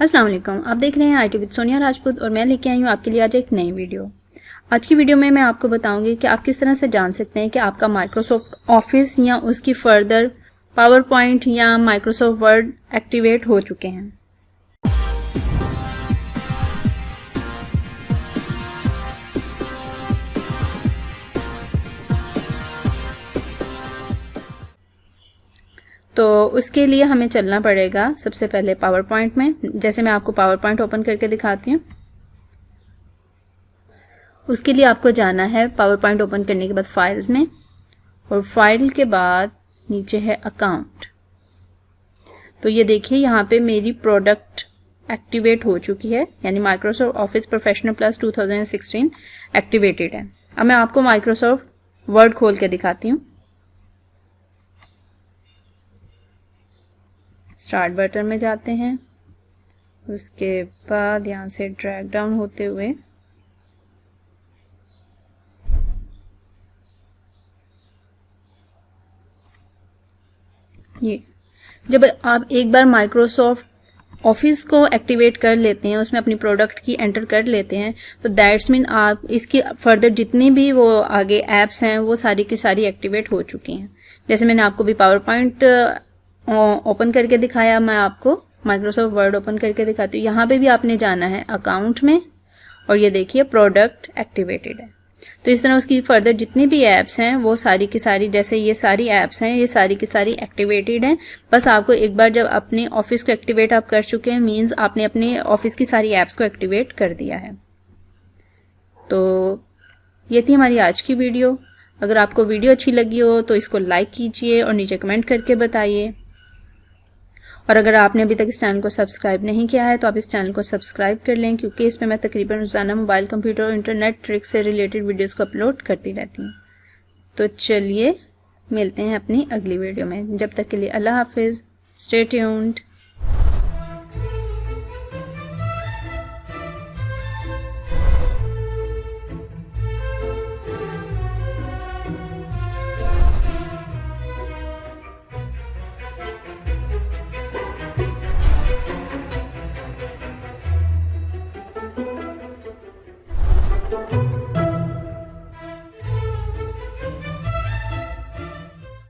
अस्सलाम वालेकुम। आप देख रहे हैं IT विद सोनिया राजपूत और मैं लेके आई हूँ आपके लिए आज एक नई वीडियो। आज की वीडियो में मैं आपको बताऊंगी कि आप किस तरह से जान सकते हैं कि आपका माइक्रोसॉफ्ट ऑफिस या उसकी फर्दर पावर पॉइंट या माइक्रोसॉफ्ट वर्ड एक्टिवेट हो चुके हैं। तो उसके लिए हमें चलना पड़ेगा सबसे पहले पावर पॉइंट में। जैसे मैं आपको पावर पॉइंट ओपन करके दिखाती हूँ। उसके लिए आपको जाना है पावर पॉइंट ओपन करने के बाद फाइल्स में, और फाइल के बाद नीचे है अकाउंट। तो ये देखिए यहाँ पे मेरी प्रोडक्ट एक्टिवेट हो चुकी है, यानी Microsoft office professional plus 2016 activated है। अब मैं आपको माइक्रोसॉफ्ट वर्ड खोल के दिखाती हूँ। स्टार्ट बटन में जाते हैं, उसके बाद यहाँ से ड्रैग डाउन होते हुए ये जब आप एक बार माइक्रोसॉफ्ट ऑफिस को एक्टिवेट कर लेते हैं, उसमें अपनी प्रोडक्ट की एंटर कर लेते हैं, तो दैट्स मीन आप इसकी फर्दर जितनी भी वो आगे एप्स हैं वो सारी की सारी एक्टिवेट हो चुकी हैं। जैसे मैंने आपको भी पावर पॉइंट ओपन करके दिखाया, मैं आपको माइक्रोसॉफ्ट वर्ड ओपन करके दिखाती हूँ। यहाँ पे भी आपने जाना है अकाउंट में, और ये देखिए प्रोडक्ट एक्टिवेटेड है। तो इस तरह उसकी फर्दर जितनी भी ऐप्स हैं वो सारी की सारी, जैसे ये सारी ऐप्स हैं, ये सारी की सारी एक्टिवेटेड हैं। बस आपको एक बार जब अपने ऑफिस को एक्टिवेट आप कर चुके हैं, मींस आपने अपने ऑफिस की सारी ऐप्स को एक्टिवेट कर दिया है। तो ये थी हमारी आज की वीडियो। अगर आपको वीडियो अच्छी लगी हो तो इसको लाइक कीजिए और नीचे कमेंट करके बताइए। और अगर आपने अभी तक इस चैनल को सब्सक्राइब नहीं किया है तो आप इस चैनल को सब्सक्राइब कर लें, क्योंकि इसमें मैं तकरीबन रोजाना मोबाइल, कंप्यूटर और इंटरनेट ट्रिक्स से रिलेटेड वीडियोस को अपलोड करती रहती हूँ। तो चलिए मिलते हैं अपनी अगली वीडियो में। जब तक के लिए अल्लाह हाफिज़, स्टे ट्यून्ड।